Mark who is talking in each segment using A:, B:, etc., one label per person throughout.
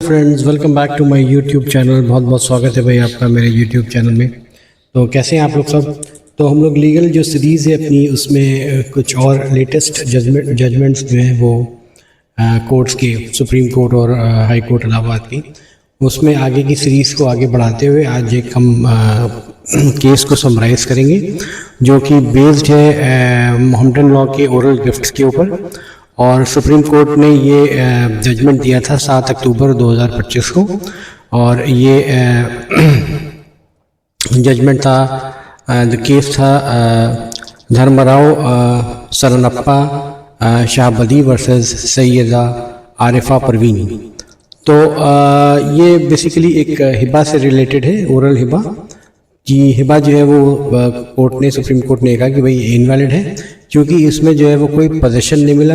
A: Friends, welcome back to my YouTube channel. बहुत बहुत स्वागत है भाई आपका मेरे यूट्यूब चैनल में। तो कैसे हैं आप लोग सब। तो हम लोग लीगल जो सीरीज़ है अपनी, उसमें कुछ और लेटेस्ट जजमेंट्स जो हैं वो कोर्ट्स के, सुप्रीम कोर्ट और हाई कोर्ट इलाहाबाद की, उसमें आगे की सीरीज़ को आगे बढ़ाते हुए आज एक हम केस को समराइज़ करेंगे जो कि बेस्ड है मोहम्मदन लॉ के ओरल गिफ्ट्स के ऊपर। और सुप्रीम कोर्ट ने ये जजमेंट दिया था 7 अक्टूबर 2025 को, और ये जजमेंट था, केस था धर्मराव सरनप्पा शाहबदी वर्सेस सैयदा आरिफा परवीन। तो ये बेसिकली एक हिबा से रिलेटेड है, ओरल हिबा कि हिबा जो है वो कोर्ट ने, सुप्रीम कोर्ट ने कहा कि भाई इनवैलिड है क्योंकि इसमें जो है वो कोई पोजेशन नहीं मिला,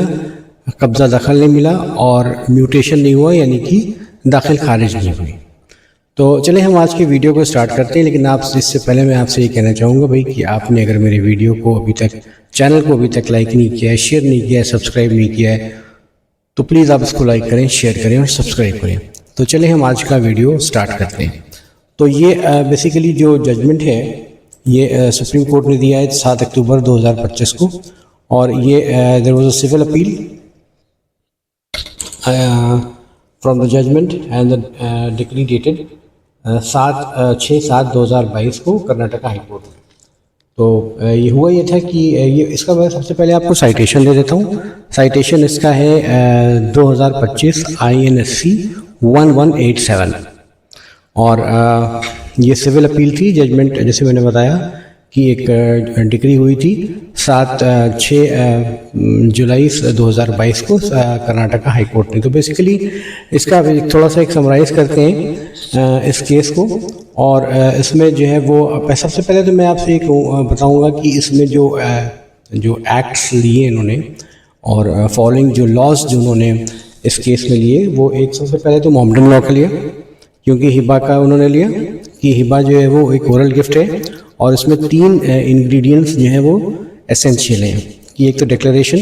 A: कब्जा दखल नहीं मिला और म्यूटेशन नहीं हुआ, यानी कि दाखिल खारिज नहीं हुई। तो चले हम आज की वीडियो को स्टार्ट करते हैं। लेकिन आप इससे पहले मैं आपसे ये कहना चाहूँगा भाई कि आपने अगर मेरे वीडियो को अभी तक, चैनल को अभी तक लाइक नहीं किया है, शेयर नहीं किया है, सब्सक्राइब नहीं किया है, तो प्लीज़ आप इसको लाइक करें, शेयर करें और सब्सक्राइब करें। तो चले हम आज का वीडियो स्टार्ट करते हैं। तो ये बेसिकली जो जजमेंट है ये सुप्रीम कोर्ट ने दिया है 7 अक्टूबर 2025 को, और ये there was a civil appeal from the judgment and the decree dated 6/7/2022 को कर्नाटका हाई कोर्ट में। तो ये हुआ ये था कि ये इसका मैं सबसे पहले आपको साइटेशन दे देता हूँ। साइटेशन इसका है 2025 INSC 1187, और ये सिविल अपील थी। जजमेंट जैसे मैंने बताया कि एक डिक्री हुई थी 6 जुलाई 2022 को कर्नाटका हाई कोर्ट ने। तो बेसिकली इसका थोड़ा सा एक समराइज करते हैं इस केस को, और इसमें जो है वो सबसे पहले तो मैं आपसे एक बताऊंगा कि इसमें जो एक्ट्स लिए इन्होंने और फॉलोइंग जो लॉज जो उन्होंने इस केस में लिए, वो एक सबसे पहले तो मोहम्मदन लॉ का लिया, क्योंकि हिबा का उन्होंने लिया कि हिबा जो है वो एक ओरल गिफ्ट है और इसमें 3 इंग्रेडिएंट्स जो है वो एसेंशियल हैं कि एक तो डिक्लेरेशन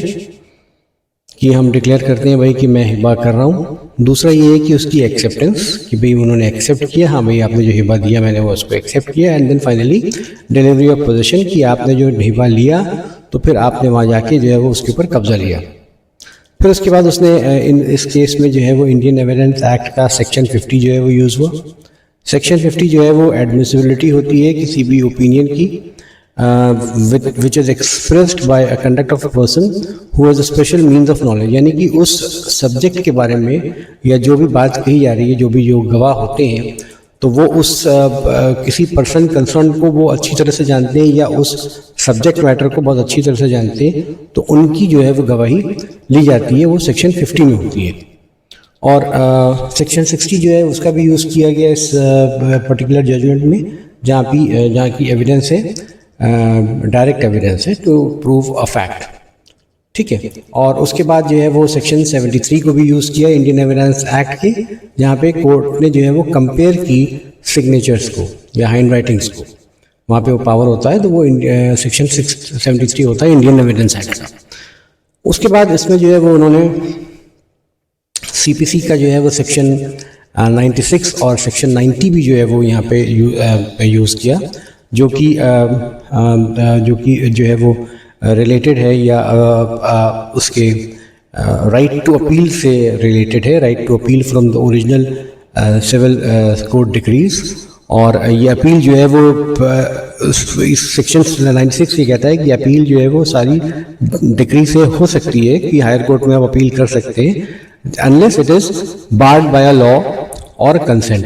A: कि हम डिक्लेयर करते हैं भाई कि मैं हिबा कर रहा हूँ। दूसरा ये है कि उसकी एक्सेप्टेंस कि भाई उन्होंने एक्सेप्ट किया, हाँ भाई आपने जो हिबा दिया मैंने वो उसको एक्सेप्ट किया। And then finally delivery of position कि आपने जो हिबा लिया तो फिर आपने वहाँ जाके जो है वो उसके ऊपर कब्जा लिया। फिर उसके बाद उसने इस केस में जो है वो इंडियन एविडेंस एक्ट का सेक्शन 50 जो है वो यूज़ हुआ। सेक्शन 50 जो है वो एडमिसिबिलिटी होती है किसी भी ओपिनियन की which is expressed by a conduct of a person who has a special means of knowledge, यानी कि उस सब्जेक्ट के बारे में या जो भी बात कही जा रही है, जो गवाह होते हैं, तो वो उस किसी पर्सन कंसर्न को वो अच्छी तरह से जानते हैं या उस सब्जेक्ट मैटर को बहुत अच्छी तरह से जानते हैं, तो उनकी जो है वो गवाही ली जाती है, वो सेक्शन 50 में होती है। और सेक्शन 60 जो है उसका भी यूज़ किया गया इस पर्टिकुलर जजमेंट में, जहाँ की एविडेंस है, डायरेक्ट एविडेंस है टू प्रूव अ फैक्ट, ठीक है। और उसके बाद जो है वो सेक्शन 73 को भी यूज़ किया इंडियन एविडेंस एक्ट के, जहाँ पे कोर्ट ने जो है वो कंपेयर की सिग्नेचर्स को या हैंड राइटिंग्स को, वहाँ पे वो पावर होता है, तो वो सेक्शन 73 होता है इंडियन एविडेंस एक्ट का। उसके बाद इसमें जो है वो उन्होंने CPC का जो है वो सेक्शन 96 और सेक्शन 90 भी जो है वो यहाँ पे यूज़ किया, जो कि जो है वो रिलेटेड है या उसके राइट टू अपील से रिलेटेड है, right to appeal from the original civil court decrees. और ये अपील जो है वो इस सेक्शन 96 ये कहता है कि अपील जो है वो सारी डिक्री से हो सकती है कि हायर कोर्ट में आप अपील कर सकते हैं, unless it is barred by a law और कंसेंट,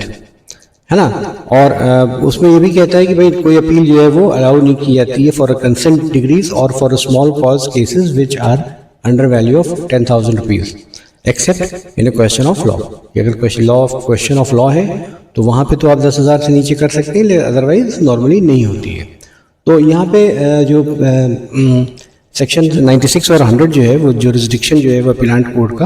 A: है ना। और उसमें ये भी कहता है कि भाई कोई अपील जो है वो अलाउ नहीं की जाती है फॉर अ कंसेंट डिग्रीज और for a small cause cases which are under value of 10,000 rupees except in a question of law. अगर क्वेश्चन ऑफ लॉ है तो वहाँ पे तो आप 10,000 से नीचे कर सकते हैं, अदरवाइज नॉर्मली नहीं होती है। तो यहाँ पे जो सेक्शन 96 और 100 जो है वो जुरिस्डिक्शन जो है वो अपीलेंट कोर्ट का,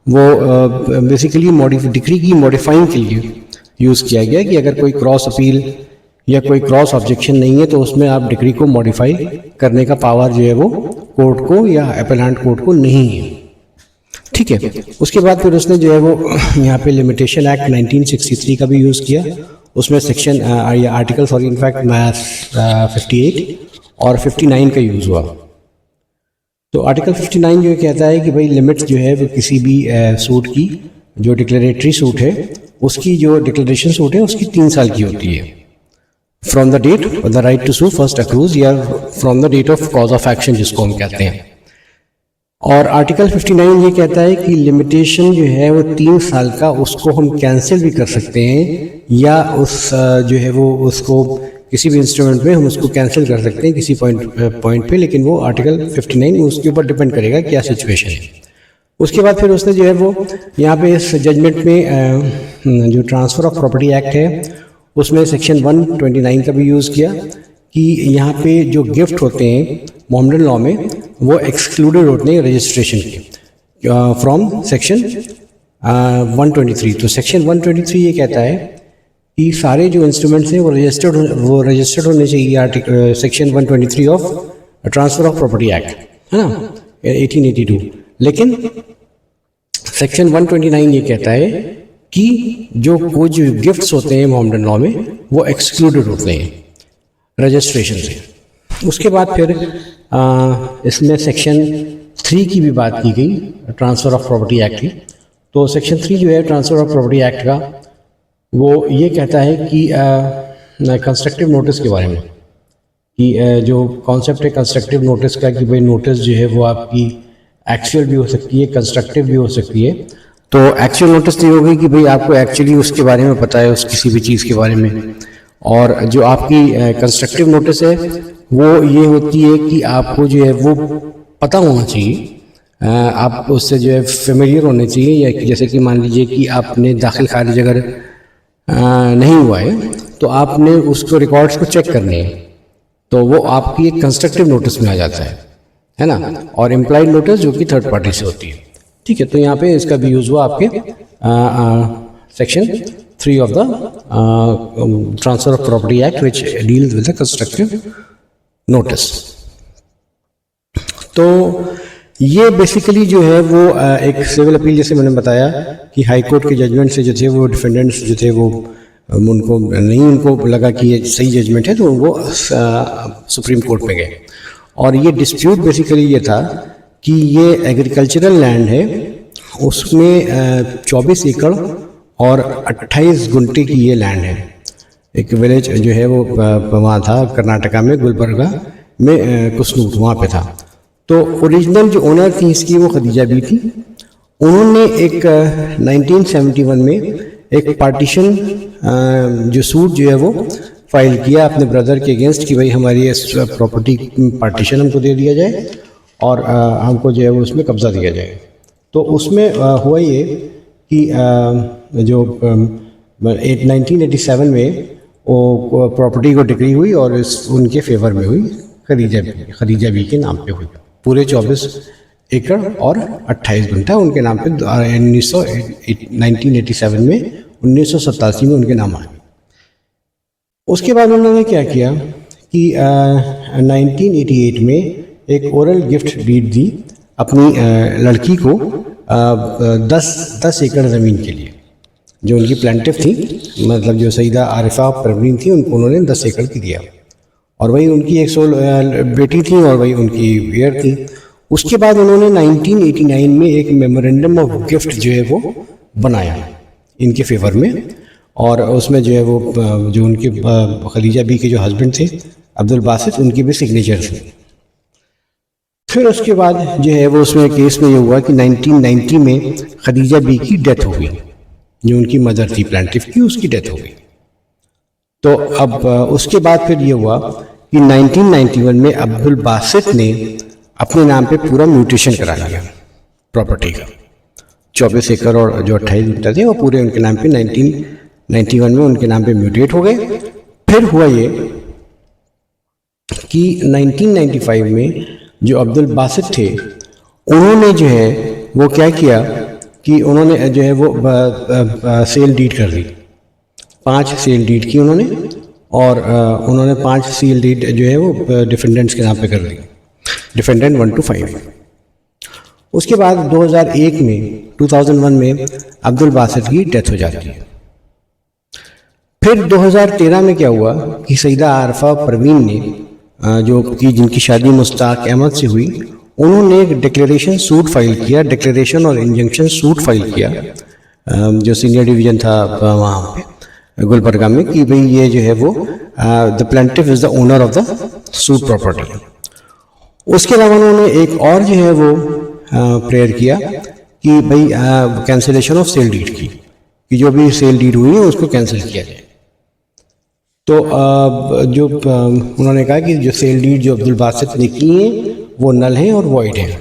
A: वो बेसिकली डिक्री की मॉडिफाइंग के लिए यूज़ किया गया कि अगर कोई क्रॉस अपील या कोई क्रॉस ऑब्जेक्शन नहीं है तो उसमें आप डिक्री को मॉडिफाई करने का पावर जो है वो कोर्ट को या अपीलेंट कोर्ट को नहीं है। ठीक है। उसके बाद फिर उसने जो है वो यहाँ पे लिमिटेशन एक्ट 1963 का भी यूज़ किया। उसमें सेक्शन या आर्टिकल सॉरी इनफैक्ट 58 और 59 का यूज़ हुआ। तो आर्टिकल 59 जो कहता है कि भाई लिमिट्स जो है वो किसी भी सूट की जो डिक्लेरेटरी सूट है उसकी जो डिक्लेरेशन सूट है उसकी 3 साल की होती है, from the date the right to sue first accrues या from the date of cause of action जिसको हम कहते हैं। और आर्टिकल 59 ये कहता है कि लिमिटेशन जो है वो 3 साल का उसको हम कैंसिल भी कर सकते हैं या उस जो है वो उसको किसी भी इंस्ट्रूमेंट में हम उसको कैंसिल कर सकते हैं किसी पॉइंट पे, लेकिन वो आर्टिकल 59 उसके ऊपर डिपेंड करेगा क्या सिचुएशन है। उसके बाद फिर उसने जो है वो यहाँ पे इस जजमेंट में जो ट्रांसफ़र ऑफ प्रॉपर्टी एक्ट है उसमें सेक्शन 129 का भी यूज़ किया कि यहाँ पे जो गिफ्ट होते हैं मोहम्मदन लॉ में वो एक्सक्लूडेड होते हैं रजिस्ट्रेशन के फ्रॉम सेक्शन 123। तो सेक्शन 123 ये कहता है कि सारे जो इंस्ट्रूमेंट्स हैं वो रजिस्टर्ड होने चाहिए article section 123 of transfer of property act, है ना, 1882। लेकिन सेक्शन 129 ये कहता है कि जो कुछ गिफ्ट्स होते हैं मोहम्मदन लॉ में वो एक्सक्लूडेड होते हैं रजिस्ट्रेशन से। उसके बाद फिर इसमें सेक्शन 3 की भी बात की गई ट्रांसफ़र ऑफ प्रॉपर्टी एक्ट की। तो सेक्शन 3 जो है ट्रांसफ़र ऑफ प्रॉपर्टी एक्ट का वो ये कहता है कि कंस्ट्रक्टिव नोटिस के बारे में कि जो कॉन्सेप्ट है कंस्ट्रक्टिव नोटिस का कि भाई नोटिस जो है वो आपकी एक्चुअल भी हो सकती है कंस्ट्रक्टिव भी हो सकती है। तो एक्चुअल नोटिस तो ये होगी कि भाई आपको एक्चुअली उसके बारे में पता है उस किसी भी चीज़ के बारे में, और जो आपकी कंस्ट्रक्टिव नोटिस है वो ये होती है कि आपको जो है वो पता होना चाहिए, आप उससे जो है फेमिलियर होने चाहिए, या जैसे कि मान लीजिए कि आपने दाखिल खारिज अगर नहीं हुआ है तो आपने उसको रिकॉर्ड्स को चेक करने हैं, तो वो आपकी एक कंस्ट्रक्टिव नोटिस में आ जाता है ना। और इम्प्लाइड नोटिस जो कि थर्ड पार्टी से होती है। ठीक है, तो यहाँ पे इसका भी यूज़ हुआ आपके section 3 of the transfer of property act which deals with the constructive notice. तो ये बेसिकली जो है वो एक सिविल अपील, जैसे मैंने बताया कि हाई कोर्ट के जजमेंट से जो थे वो डिफेंडेंट्स जो थे वो उनको लगा कि ये सही जजमेंट है, तो वो सुप्रीम कोर्ट में गए। और ये डिस्प्यूट बेसिकली ये था कि ये एग्रीकल्चरल लैंड है, उसमें 24 एकड़ और 28 गुंटे की ये लैंड है। एक विलेज जो है वो वहाँ था कर्नाटका में, गुलबर्गा में कुसनूर वहाँ पे था। तो ओरिजिनल जो ओनर थी इसकी वो खदीजा बी थी। उन्होंने एक 1971 में एक पार्टीशन जो सूट जो है वो फाइल किया अपने ब्रदर के अगेंस्ट कि भाई हमारी इस प्रॉपर्टी पार्टीशन हमको दे दिया जाए और हमको जो है वो उसमें कब्ज़ा दिया जाए। तो उसमें हुआ ये कि जो 1987 में वो प्रॉपर्टी को डिक्री हुई और उनके फेवर में हुई, खदीजा बी के नाम पे हुई। पूरे 24 एकड़ और 28 गुंठा उनके नाम पे 1987 में 1987 में उनके नाम आए। उसके बाद उन्होंने क्या किया कि 1988 में एक ओरल गिफ्ट डीड दी अपनी लड़की को 10 एकड़ ज़मीन के लिए। जो उनकी प्लांटिव थी, मतलब जो सईदा आरिफा परवीन थी, उनको उन्होंने 10 एकड़ की दिया, और वही उनकी एक बेटी थी और वही उनकी हेयर थी। उसके बाद उन्होंने 1989 में एक मेमोरेंडम ऑफ गिफ्ट जो है वो बनाया इनके फेवर में, और उसमें जो है वो जो उनके खदीजा बी के जो हस्बैंड थे अब्दुल बासित, उनकी भी सिग्नेचर थी। फिर उसके बाद जो है वो उसमें केस में ये हुआ कि 1990 में खदीजा बी की डेथ हो गई, जो उनकी मदर थी प्लांटिव की, उसकी डेथ हो गई। तो अब उसके बाद फिर ये हुआ कि 1991 में अब्दुल बासित ने अपने नाम पे पूरा म्यूटेशन करा लिया प्रॉपर्टी का। 24 एकड़ और जो 28 गुंठा थे वो पूरे उनके नाम पे 1991 में उनके नाम पे म्यूटेट हो गए। फिर हुआ ये कि 1995 में जो अब्दुल बासित थे उन्होंने जो है वो क्या किया कि उन्होंने जो है वो सेल डीड कर दी, 5 सेल डीड की उन्होंने, और उन्होंने 5 सेल डीड जो है वो डिफेंडेंट्स के नाम पे कर दी, डिफेंडेंट 1 to 5। उसके बाद 2001 में अब्दुल बासित की डेथ हो जाती है। फिर 2013 में क्या हुआ कि सईदा आरफा परवीन ने जो कि जिनकी शादी मुश्ताक अहमद से हुई, उन्होंने एक डिक्लेरेशन सूट फाइल किया, डिक्लेरेशन और इंजंक्शन सूट फाइल किया जो सीनियर डिवीज़न था वहाँ पे गुलबर्गा में, कि भाई ये जो है वो the plaintiff is the owner of the suit property. उसके अलावा उन्होंने एक और जो है वो प्रेयर किया कि भाई कैंसिलेशन ऑफ सेल डीड की, कि जो भी सेल डीड हुई है उसको कैंसिल किया जाए। तो जो उन्होंने कहा कि जो सेल डीड जो अब्दुल बासित ने की हैं वो नल हैं और वॉइड हैं।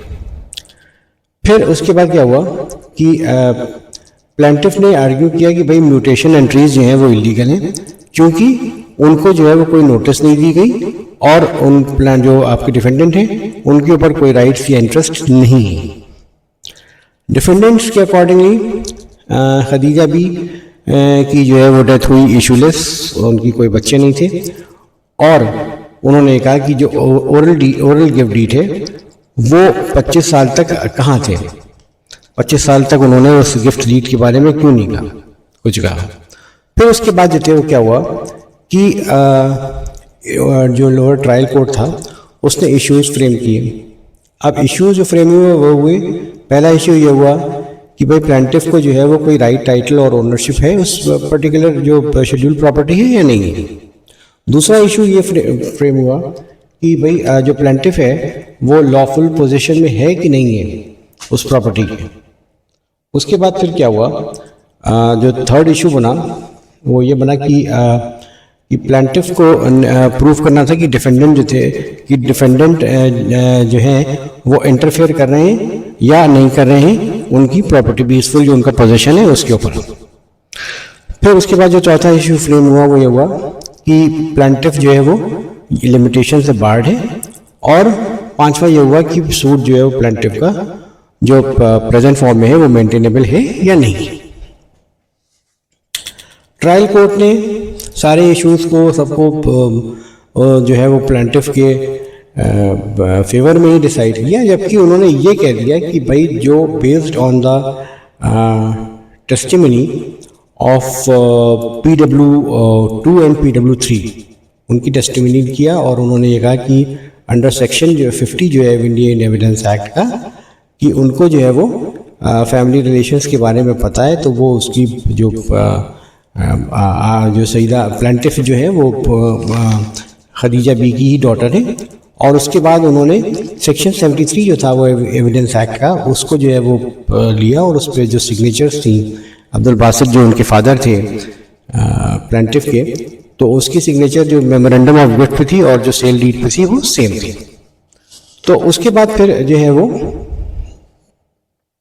A: फिर उसके बाद क्या हुआ कि प्लेंटिफ ने आर्ग्यू किया कि भाई म्यूटेशन एंट्रीज जो हैं वो इलीगल हैं, क्योंकि उनको जो है वो कोई नोटिस नहीं दी गई और उन प्लान जो आपके डिफेंडेंट हैं उनके ऊपर कोई राइट्स या इंटरेस्ट नहीं है। डिफेंडेंट्स के अकॉर्डिंगली खदीजा भी की जो है वो डेथ हुई इशूलेस, उनकी कोई बच्चे नहीं थे, और उन्होंने कहा कि जो ओरल गिफ्ट डीड है वो 25 साल तक कहाँ थे, 25 साल तक उन्होंने उस गिफ्ट डीड के बारे में क्यों नहीं कहा, कुछ कहा। फिर उसके बाद जो थे वो क्या हुआ कि जो लोअर ट्रायल कोर्ट था उसने इश्यूज फ्रेम किए। अब इश्यूज जो फ्रेम हुए वो हुए, पहला इश्यू ये हुआ कि भाई प्लेंटिफ को जो है वो कोई राइट टाइटल और ओनरशिप है उस पर्टिकुलर जो शेड्यूल प्रॉपर्टी है या नहीं है। दूसरा इशू ये फ्रेम हुआ कि भाई जो प्लेंटिफ है वो लॉफुल पोजीशन में है कि नहीं है उस प्रॉपर्टी के। उसके बाद फिर क्या हुआ, जो थर्ड इशू बना वो ये बना कि प्लेंटिफ को प्रूव करना था कि डिफेंडेंट जो थे कि डिफेंडेंट जो है वो इंटरफेयर कर रहे हैं या नहीं कर रहे हैं उनकी प्रॉपर्टी पीसफुल जो उनका पोजीशन है उसके ऊपर। फिर उसके बाद जो चौथा इशू फ्रेम हुआ वो ये हुआ कि प्लेंटिफ जो है वो लिमिटेशन से बार्ड है, और पांचवा ये हुआ कि सूट जो है वो प्लेंटिफ का जो प्रेजेंट फॉर्म में है वो मेंटेनेबल है या नहीं। ट्रायल कोर्ट ने सारे इश्यूज को सबको जो है वो प्लेंटिफ के फेवर में ही डिसाइड किया, जबकि उन्होंने ये कह दिया कि भाई जो based on the testimony of PW2 and PW3 उनकी टेस्टिमनी किया, और उन्होंने ये कहा कि अंडर सेक्शन जो 50 जो है इंडियन एविडेंस एक्ट का कि उनको जो है वो फैमिली रिलेशंस के बारे में पता है, तो वो उसकी जो जो सईदा प्लेंटिफ जो है वो खदीजा बी की ही डॉटर है। और उसके बाद उन्होंने सेक्शन 73 जो था वो एविडेंस एक्ट का उसको जो है वो लिया, और उस पर जो सिग्नेचर्स थी अब्दुल बासित जो उनके फादर थे प्लेंटिफ के, तो उसकी सिग्नेचर जो मेमोरेंडम ऑफ गिफ्ट पे थी और जो सेल डीड पे थी वो सेम थी। तो उसके बाद फिर जो है वो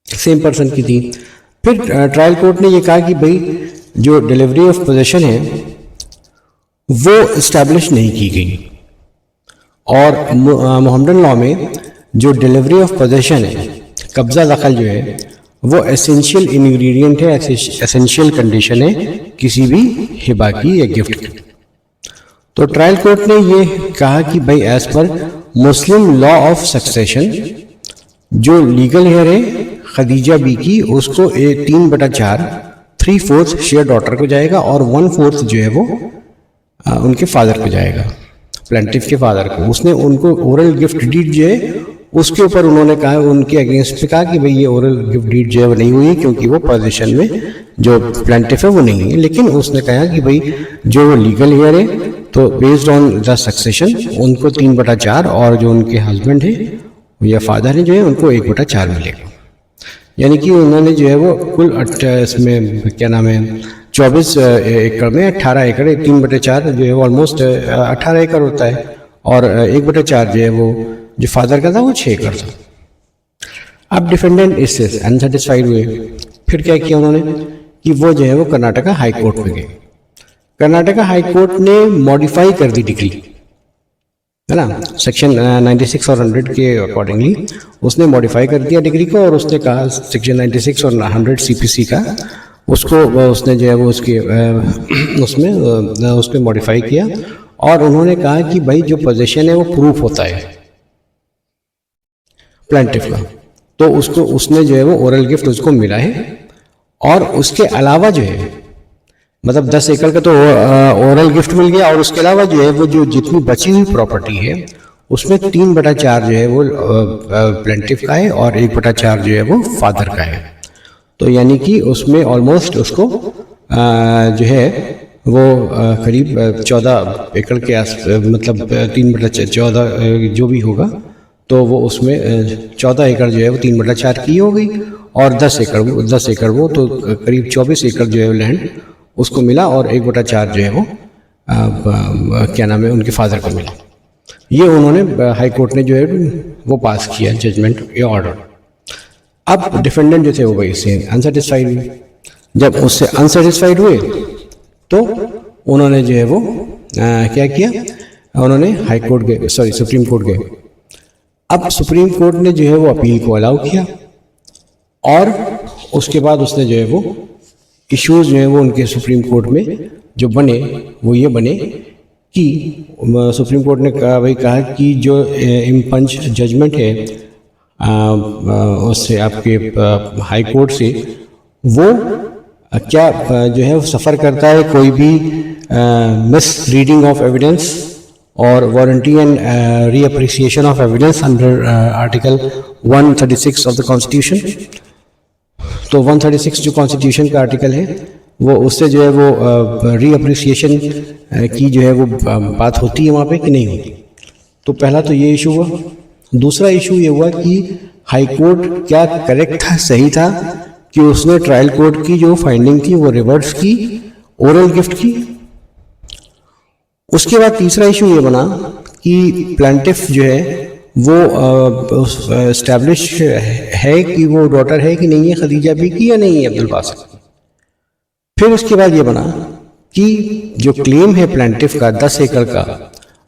A: सेम पर्सन की थी। फिर ट्रायल कोर्ट ने ये कहा कि भाई जो डिलीवरी ऑफ पोजेशन है वो इस्टेब्लिश नहीं की गई, और मोहम्मदन लॉ में जो डिलीवरी ऑफ पोजेशन है, कब्जा दखल जो है वो एसेंशियल इंग्रेडिएंट है, एसेंशियल कंडीशन है किसी भी हिबा की या गिफ्ट की। तो ट्रायल कोर्ट ने ये कहा कि भाई as per Muslim law of succession जो लीगल हेयर है खदीजा बी की उसको 3/4 3/4 शेयर डॉटर को जाएगा, और 1/4 जो है वो उनके फादर को जाएगा, प्लेंटिफ के फादर को। उसने उनको ओरल गिफ्ट डीड जो है उसके ऊपर उन्होंने कहा, उनके अगेंस्ट पे कहा कि भाई ये ओरल गिफ्ट डीड जो है वो नहीं हुई है क्योंकि वो पोजीशन में जो प्लेंटिफ है वो नहीं है। लेकिन उसने कहा कि भाई जो वो लीगल हेयर है तो बेस्ड ऑन द सक्सेशन उनको 3/4 और जो उनके हस्बैंड है या फादर है जो है उनको 1/4 मिलेगा। यानी कि उन्होंने जो है वो कुल इसमें क्या नाम है 24 एकड़ में 18 एकड़ 3/4 जो है ऑलमोस्ट 18 एकड़ होता है, और 1/4 जो है वो जो फादर का था वो 6 एकड़ था। अब डिफेंडेंट इससे अनसेटिस्फाइड हुए, फिर क्या किया उन्होंने कि वो जो है वो कर्नाटका हाई कोर्ट में गए। कर्नाटका हाई कोर्ट ने मॉडिफाई कर दी डिग्री, है ना, सेक्शन 96 और 100 के अकॉर्डिंगली उसने मॉडिफाई कर दिया डिग्री को, और उसने कहा सेक्शन 96 और 100 CPC का उसको उसने जो है वो उसके उसमें मॉडिफाई किया, और उन्होंने कहा कि भाई जो पोजीशन है वो प्रूफ होता है प्लेंटिफ का, तो उसको उसने जो है वो ओरल गिफ्ट उसको मिला है। और उसके अलावा जो है मतलब 10 एकड़ का तो ओरल गिफ्ट मिल गया, और उसके अलावा जो है वो जो जितनी बची हुई प्रॉपर्टी है उसमें 3/4 जो है वो प्लेंटिफ का है और 1/4 जो है वो फादर का है। तो यानी कि उसमें ऑलमोस्ट उसको जो है वो करीब 14 एकड़ के आस मतलब 3/14 जो भी होगा, तो वो उसमें 14 एकड़ जो है वो 3/4 की हो गई, और 10 एकड़ वो तो करीब 24 एकड़ जो है लैंड उसको मिला, और 1/4 जो है वो क्या नाम है उनके फादर को मिला। ये उन्होंने हाई कोर्ट ने जो है वो पास किया जजमेंट या ऑर्डर। अब डिफेंडेंट जो थे वो भाई से अनसेटिस्फाइड हुए। जब उससे अनसेटिस्फाइड हुए तो उन्होंने जो है वो क्या किया, उन्होंने हाई कोर्ट गए, सॉरी सुप्रीम कोर्ट गए। अब सुप्रीम कोर्ट ने जो है वो अपील को अलाउ किया, और उसके बाद उसने जो है वो इश्यूज जो है वो उनके सुप्रीम कोर्ट में जो बने वो ये बने कि सुप्रीम कोर्ट ने कहा कि जो इम्पंच जजमेंट है उससे आपके हाई कोर्ट से, वो क्या जो है वो सफ़र करता है कोई भी मिस रीडिंग ऑफ एविडेंस और warranty and reappreciation of evidence under article 136 of the constitution. तो 136 जो कॉन्स्टिट्यूशन का आर्टिकल है वो उससे जो है वो रीअप्रिसिएशन की जो है वो बात होती है वहाँ पे कि नहीं होती। तो पहला तो ये इशू हुआ। दूसरा इशू ये हुआ कि हाई कोर्ट क्या करेक्ट था, सही था कि उसने ट्रायल कोर्ट की जो फाइंडिंग थी वो रिवर्स की ओरल गिफ्ट की। उसके बाद तीसरा इशू ये बना कि प्लांटिफ जो है वो एस्टैब्लिश है कि वो डॉटर है कि नहीं है खदीजा बी की या नहीं है अब्दुल बासित की। फिर उसके बाद ये बना कि जो क्लेम है प्लांटिफ का 10 एकड़ का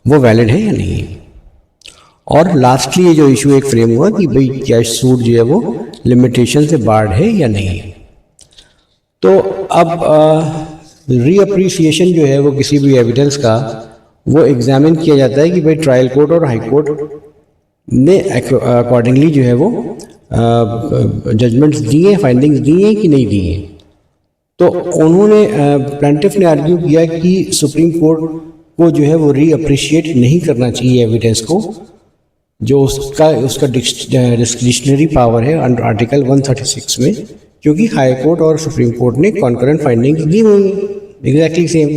A: वो वैलिड है या नहीं है। और लास्टली ये जो इशू एक फ्रेम हुआ कि भाई क्या सूट जो है वो लिमिटेशन से बार्ड है या नहीं है। तो अब रीअप्रिसिएशन जो है वो किसी भी एविडेंस का वो एग्जामिन किया जाता है कि भाई ट्रायल कोर्ट और हाई कोर्ट ने अकॉर्डिंगली जो है वो जजमेंट्स दिए, फाइंडिंग्स दी हैं कि नहीं दी हैं। तो उन्होंने प्लांटिफ ने आर्ग्यू किया कि सुप्रीम कोर्ट को जो है वो रीअप्रिशिएट नहीं करना चाहिए एविडेंस को, जो उसका डिस्क्रिशनरी पावर है अंडर आर्टिकल 136 में, क्योंकि हाई कोर्ट और सुप्रीम कोर्ट ने कॉन्करेंट फाइंडिंग्स दी हुई हैं एग्जैक्टली सेम।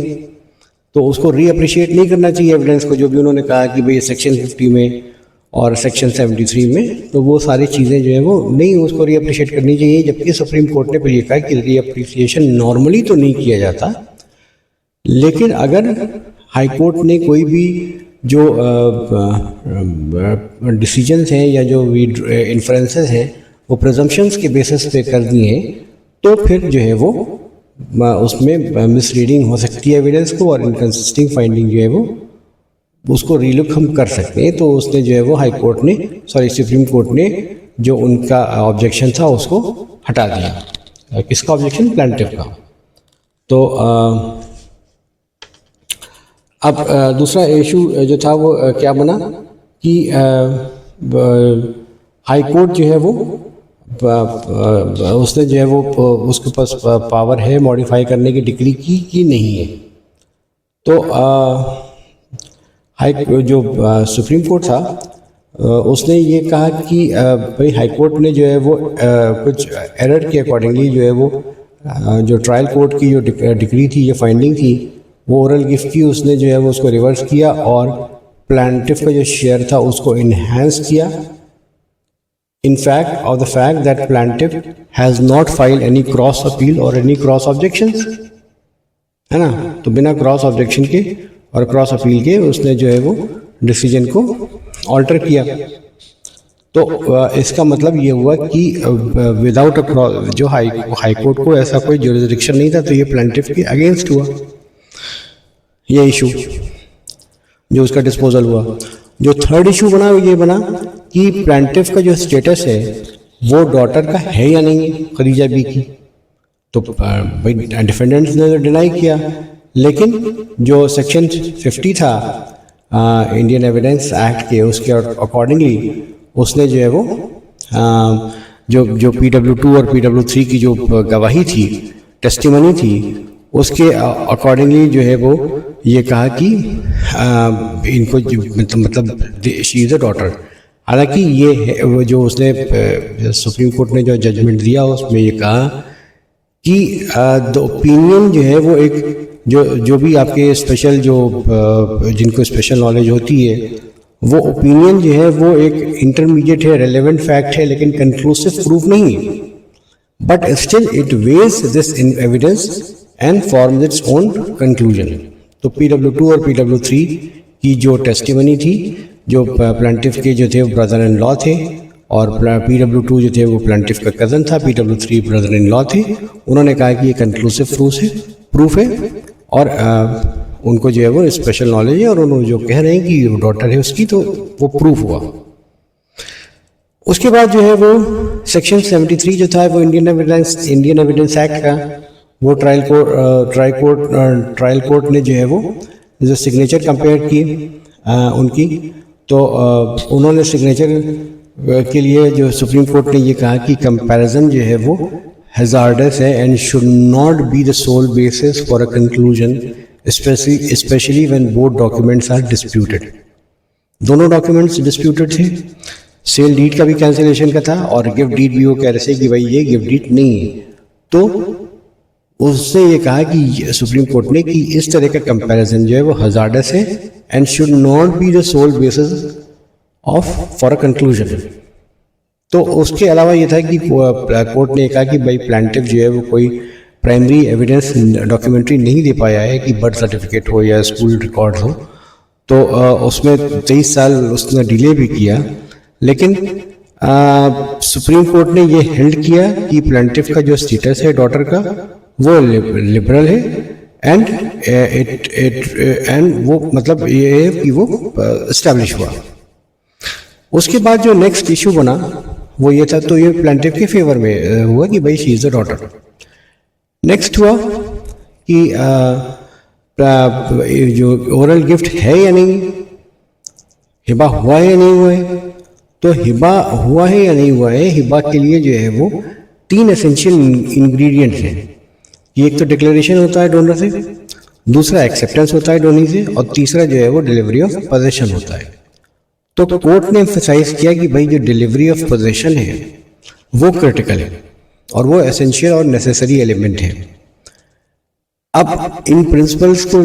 A: तो उसको रीअप्रिशिएट नहीं करना चाहिए एविडेंस को, जो भी उन्होंने कहा कि भाई सेक्शन 50 में और सेक्शन 73 में, तो वो सारी चीज़ें जो है वो नहीं उसको रीअप्रिशिएट करनी चाहिए। जबकि सुप्रीम कोर्ट ने फिर ये कहा कि रीअप्रिशिएशन नॉर्मली तो नहीं किया जाता, लेकिन अगर हाई कोर्ट ने कोई भी जो डिसीजंस हैं या जो भी इन्फ्रेंसेस हैं वो प्रिजम्पशंस के बेसिस पे कर दिए हैं, तो फिर जो है वो उसमें मिसरीडिंग हो सकती है एविडेंस को, और इनकंसिस्टिंग फाइंडिंग जो है वो उसको रीलुक हम कर सकते हैं। तो उसने जो है वो हाई कोर्ट ने सुप्रीम कोर्ट ने जो उनका ऑब्जेक्शन था उसको हटा दिया। किसका ऑब्जेक्शन? प्लांटिफ का। तो अब दूसरा इशू जो था वो क्या बना कि हाई कोर्ट जो है वो उसने जो है वो उसके पास पावर है मॉडिफाई करने की डिक्री की कि नहीं है। तो जो सुप्रीम कोर्ट था उसने ये कहा कि भाई हाई कोर्ट ने जो है वो कुछ एरर के अकॉर्डिंगली जो है वो जो ट्रायल कोर्ट की जो डिक्री थी, ये फाइंडिंग थी, वो ओरल गिफ्ट की, उसने जो है वो उसको रिवर्स किया और प्लांटिफ का जो शेयर था उसको इन्हेंस किया। In fact of the fact that plaintiff has not file any cross appeal और एनी क्रॉस ऑब्जेक्शंस, है ना। तो बिना क्रॉस ऑब्जेक्शन के और क्रॉस अपील के उसने जो है वो डिसीजन को ऑल्टर किया। तो इसका मतलब ये हुआ कि विदाउट जो हाई कोर्ट को ऐसा कोई ज्यूरिसडिक्शन नहीं था, तो ये प्लांटिफ के अगेंस्ट हुआ ये इशू जो उसका डिस्पोजल हुआ। जो थर्ड इशू बना वो ये बना कि प्लांटिफ का जो स्टेटस है वो डॉटर का है या नहीं है खदीजा बी की। तो भाई डिफेंडेंट्स ने डिनाई किया, लेकिन जो सेक्शन 50 था इंडियन एविडेंस एक्ट के, उसके अकॉर्डिंगली उसने जो है वो जो PW2 और PW3 की जो गवाही थी, टेस्टिमनी थी, उसके अकॉर्डिंगली जो है वो ये कहा कि इनको मतलब शी इज़ अ डॉटर। हालांकि ये वो जो उसने सुप्रीम कोर्ट ने जो जजमेंट दिया उसमें ये कहा कि द ओपिनियन जो है वो एक जो भी आपके स्पेशल जो जिनको स्पेशल नॉलेज होती है, वो ओपिनियन जो है वो एक इंटरमीडिएट है, रेलेवेंट फैक्ट है, लेकिन कंक्लूसिव प्रूफ नहीं है। But still it ways this in evidence and form its own conclusion. तो PW2 और PW3 की जो टेस्टिमनी थी, जो प्लांटिफ के जो थे वो ब्रदर इन लॉ थे, और PW2 जो थे वो प्लांटिफ का कज़न था, PW3 ब्रदर इन लॉ थे। उन्होंने कहा कि ये कंक्लूसिव प्रूफ है और उनको जो है वो स्पेशल नॉलेज है, और उन्होंने जो कह रहे हैं कि वो डॉटर है उसकी, तो वो प्रूफ हुआ। उसके बाद जो है वो सेक्शन 73 जो था वो इंडियन एविडेंस एक्ट का, वो ट्रायल कोर्ट ने जो है वो जो सिग्नेचर कंपेयर की उनकी, तो उन्होंने सिग्नेचर के लिए जो सुप्रीम कोर्ट ने ये कहा कि कंपैरिजन जो है वो हैजार्डस है and should not be the sole basis for a conclusion, especially when both documents are disputed. दोनों डॉक्यूमेंट्स डिस्प्यूटेड थे, सेल डीड का भी कैंसिलेशन का था और गिफ्ट डीड भी वो कह रहे थे कि भाई ये गिफ्ट डीड नहीं है। तो उससे ये कहा कि सुप्रीम कोर्ट ने कि इस तरह का कंपैरिजन जो है वो हजार्डस है and should not be the sole basis of for a conclusion. तो उसके अलावा ये था कि कोर्ट ने कहा कि भाई प्लांटिफ जो है वो कोई प्राइमरी एविडेंस डॉक्यूमेंट्री नहीं दे पाया है कि बर्थ सर्टिफिकेट हो या स्कूल रिकॉर्ड हो, तो उसमें 23 साल उसने डिले भी किया। लेकिन सुप्रीम कोर्ट ने ये हेल्ड किया कि प्लांटिफ का जो स्टेटस है डॉटर का वो लिबरल है एंड वो मतलब ये है कि वो एस्टैब्लिश हुआ। उसके बाद जो नेक्स्ट इशू बना वो ये था, तो ये प्लांटिफ के फेवर में हुआ कि भाई she is a daughter. Next हुआ कि जो ओरल गिफ्ट है या नहीं, हिबा हुआ है या नहीं हुआ है। तो हिबा हुआ है या नहीं हुआ है, हिबा के लिए जो है वो 3 एसेंशियल इंग्रेडिएंट हैं कि एक तो डिक्लेरेशन होता है डोनर से, दूसरा एक्सेप्टेंस होता है डोनी से, और तीसरा जो है वो डिलीवरी ऑफ पोजेशन होता है। तो कोर्ट ने एम्फसाइज किया कि भाई जो डिलीवरी ऑफ पोजेशन है वो क्रिटिकल है और वो एसेंशियल और नेसेसरी एलिमेंट है। अब इन प्रिंसिपल्स को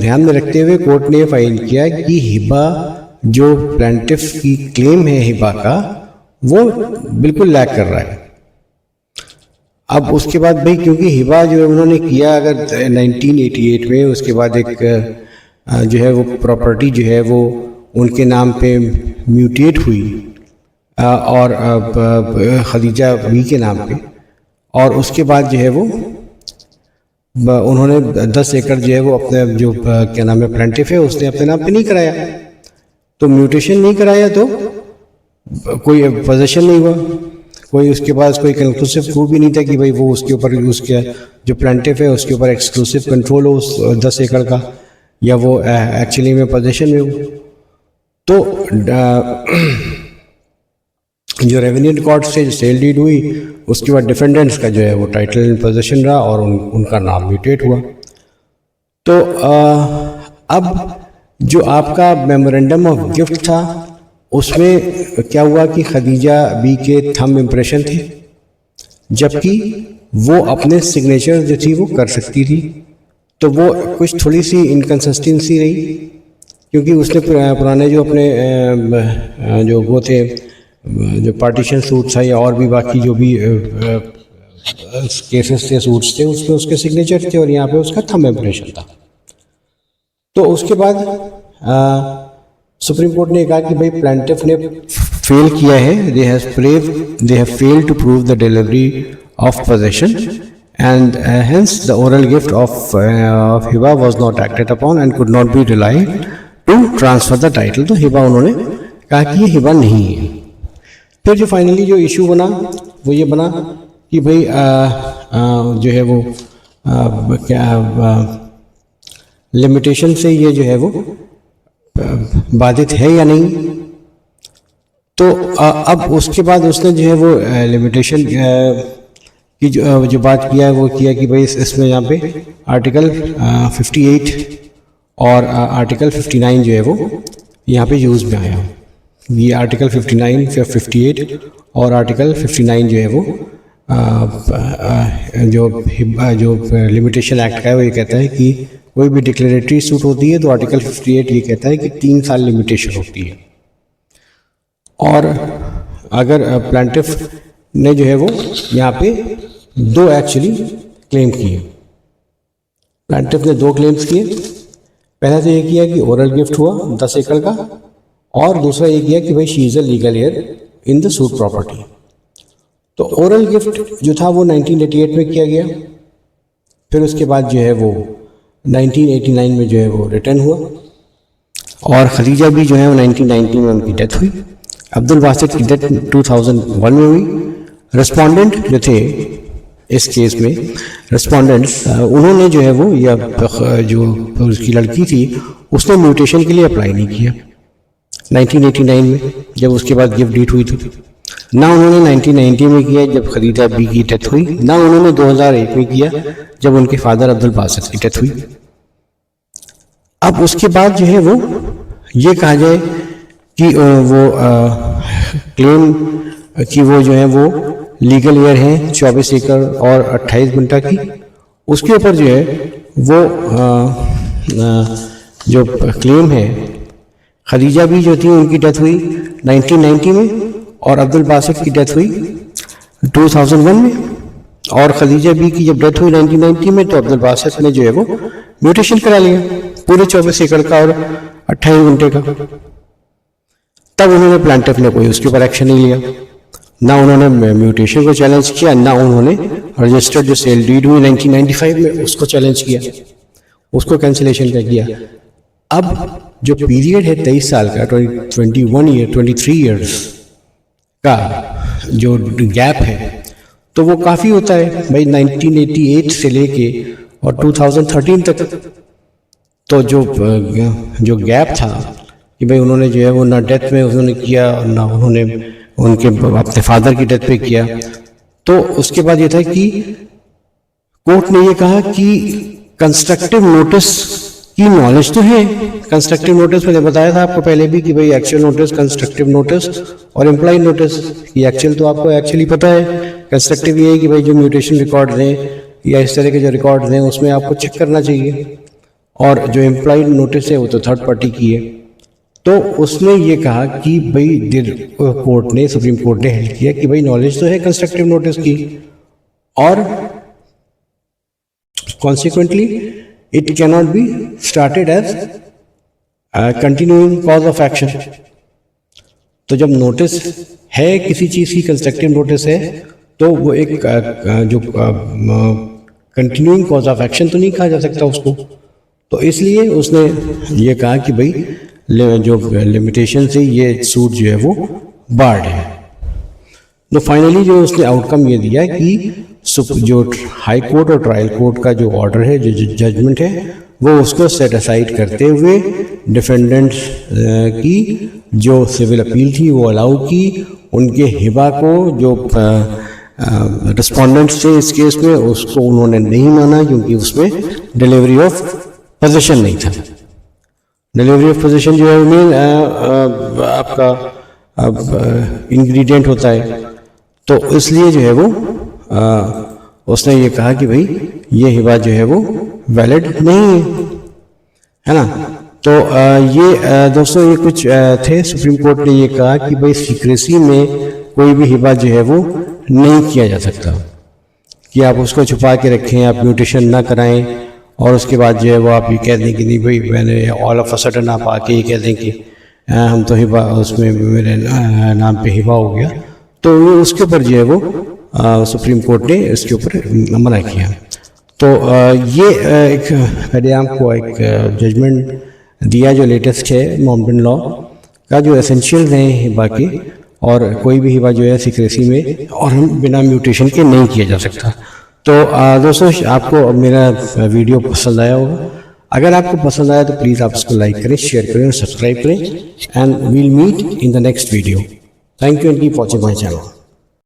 A: ध्यान में रखते हुए कोर्ट ने फाइंड किया कि हिबा जो प्लांटिफ की क्लेम है हिबा का, वो बिल्कुल लैक कर रहा है। अब उसके बाद भाई क्योंकि हिबा जो उन्होंने किया अगर 1988 में, उसके बाद एक जो है वो प्रॉपर्टी जो है वो उनके नाम पे म्यूटेट हुई और खदीजा बी के नाम पे, और उसके बाद जो है वो उन्होंने 10 एकड़ जो है वो अपने जो क्या नाम है प्लांटिफ है उसने अपने नाम पे नहीं कराया। तो म्यूटेशन नहीं कराया तो कोई पोजेशन नहीं हुआ, कोई उसके पास कोई कंक्लूसिव प्रूफ भी नहीं था कि भाई वो उसके ऊपर उसके जो प्लांटिफ है उसके ऊपर एक्सक्लूसिव कंट्रोल हो उस 10 एकड़ का, या वो एक्चुअली में पोजेशन में हो। तो जो रेवेन्यू रिकॉर्ड से सेल डीड हुई, उसके बाद डिफेंडेंट्स का जो है वो टाइटल इन पोजेशन रहा और उनका नाम म्यूटेट हुआ। तो अब जो आपका मेमोरेंडम ऑफ गिफ्ट था उसमें क्या हुआ कि खदीजा बी के थंब इम्प्रेशन थे, जबकि वो अपने सिग्नेचर जो थी वो कर सकती थी। तो वो कुछ थोड़ी सी इनकन्सिस्टेंसी रही, क्योंकि उसने पुराने जो अपने जो वो थे जो पार्टीशन सूट था या और भी बाकी जो भी केसेस थे सूट्स थे उसमें उसके सिग्नेचर थे और यहाँ पे उसका थंब इम्प्रेशन था। तो उसके बाद सुप्रीम कोर्ट ने कहा कि भाई प्लांटिफ ने फेल किया है, they have failed to prove the delivery of possession and hence the oral gift of hiba was not acted upon and could not be relied to transfer the title. तो हिबा उन्होंने कहा कि ये हिबा नहीं है। फिर जो फाइनली जो इशू बना वो ये बना कि भाई जो है वो क्या लिमिटेशन से ये जो है वो बाधित है या नहीं। तो अब उसके बाद उसने जो है वो लिमिटेशन की जो बात किया है वो किया कि भाई इसमें यहाँ पे आर्टिकल 58 और आर्टिकल 59 जो है वो यहाँ पे यूज़ में आया। ये आर्टिकल 59 या 58 और आर्टिकल 59 जो है वो जो लिमिटेशन एक्ट का है वो ये कहता है कि कोई भी डिक्लेरेटरी सूट होती है तो आर्टिकल 58 ये कहता है कि 3 साल लिमिटेशन होती है। और अगर प्लांटिफ ने जो है वो यहाँ पे 2 एक्चुअली क्लेम किए। प्लांटिफ ने 2 क्लेम्स किए। पहला तो ये किया कि ओरल गिफ्ट हुआ 10 एकड़ का, और दूसरा ये किया कि भाई she is a legal here in the suit property. तो ओरल गिफ्ट जो था वो 1988 में किया गया। फिर उसके बाद जो है वो 1989 में जो है वो रिटर्न हुआ, और खदीजा भी जो है वो 1990 में उनकी डेथ हुई। अब्दुल बासित की डेथ 2001 में हुई। रिस्पोंडेंट जो थे इस केस में, रिस्पोंडेंट्स उन्होंने जो है वो या जो उसकी लड़की थी उसने म्यूटेशन के लिए अप्लाई नहीं किया 1989 में, जब उसके बाद गिफ्ट डीड हुई थी। ना उन्होंने 1990 में किया जब खदीजा बी की डेथ हुई, ना उन्होंने 2001 में किया जब उनके फादर अब्दुल बासित की डेथ हुई। अब उसके बाद जो है वो ये कहा जाए कि वो क्लेम कि वो जो है वो लीगल ईयर है 24 एकड़ और 28 गुंठा की, उसके ऊपर जो है वो जो क्लेम है, खदीजा भी जो थी उनकी डेथ हुई 1990 में और अब्दुल बासित की डेथ हुई 2001 में। और खदीजा बी की जब डेथ हुई 1990 में तो अब्दुल बासित ने जो है वो म्यूटेशन करा लिया पूरे 24 एकड़ का और 28 गुंठे का। तब उन्होंने प्लांटिफ ने कोई उसके ऊपर एक्शन नहीं लिया, ना उन्होंने म्यूटेशन को चैलेंज किया, ना उन्होंने रजिस्टर्ड जो सेल डीड हुई 1995 में उसको चैलेंज किया, उसको कैंसिलेशन का किया। अब जो पीरियड है 23 साल का 23 ईयर्स का जो गैप है तो वो काफ़ी होता है भाई। 1988 से लेके और 2013 तक तो जो गैप था कि भाई उन्होंने जो है वो ना डेथ में उन्होंने किया और ना उन्होंने उनके अपने फादर की डेथ पे किया। तो उसके बाद ये था कि कोर्ट ने ये कहा कि कंस्ट्रक्टिव नोटिस की नॉलेज तो है। कंस्ट्रक्टिव नोटिस मैंने बताया था आपको पहले भी कि भाई एक्चुअल नोटिस, कंस्ट्रक्टिव नोटिस और इम्प्लाइड नोटिस। ये एक्चुअल तो आपको एक्चुअली पता है, कंस्ट्रक्टिव ये है कि भाई जो म्यूटेशन रिकॉर्ड हैं या इस तरह के जो रिकॉर्ड हैं उसमें आपको चेक करना चाहिए, और जो इम्प्लाइड नोटिस है वो तो थर्ड पार्टी की है। तो उसने ये कहा कि भाई कोर्ट ने, सुप्रीम कोर्ट ने हेल्प किया कि भाई नॉलेज तो है कंस्ट्रक्टिव नोटिस की, और consequently it can not be started as continuing cause of action. तो जब नोटिस है किसी चीज़ की, कंस्ट्रक्टिव नोटिस है, तो वो एक जो कंटिन्यूइंग कॉज ऑफ एक्शन तो नहीं कहा जा सकता उसको। तो इसलिए उसने ये कहा कि भाई जो लिमिटेशन से ये सूट जो है वो बार्ड है। तो फाइनली जो उसने आउटकम ये दिया कि जो हाई कोर्ट और ट्रायल कोर्ट का जो ऑर्डर है, जो जजमेंट है, वो उसको सेट असाइड करते हुए डिफेंडेंट्स की जो सिविल अपील थी वो अलाउ की। उनके हिबा को जो रिस्पोंडेंट्स थे इस केस में उसको उन्होंने नहीं माना, क्योंकि उसमें डिलीवरी ऑफ पोजीशन नहीं था। डिलीवरी ऑफ पोजीशन जो है मेन आपका इंग्रेडिएंट होता है, तो इसलिए जो है वो उसने ये कहा कि भाई ये हिबा जो है वो वैलिड नहीं है ना। तो ये दोस्तों ये कुछ थे, सुप्रीम कोर्ट ने ये कहा कि भाई सीक्रेसी में कोई भी हिबा जो है वो नहीं किया जा सकता, कि आप उसको छुपा के रखें, आप म्यूटेशन ना कराएं और उसके बाद जो है वो आप ये कह दें कि नहीं भाई मैंने ऑल ऑफ अ सडन आप आके ये कह दें कि हम तो हिबा उसमें मेरे नाम पे हिबा हो गया, तो उसके ऊपर जो है वो सुप्रीम कोर्ट ने इसके ऊपर मना किया। तो ये एक मैंने आपको एक जजमेंट दिया जो लेटेस्ट है माउंटेन लॉ का, जो एसेंशियल रहे हिबा के, और कोई भी हिबा जो है सीक्रेसी में और हम बिना म्यूटेशन के नहीं किया जा सकता। तो दोस्तों आपको मेरा वीडियो पसंद आया होगा। अगर आपको पसंद आया तो प्लीज़ आप इसको लाइक करें, शेयर करें और सब्सक्राइब करें, and we'll meet in the next video. Thank you and keep watching my channel.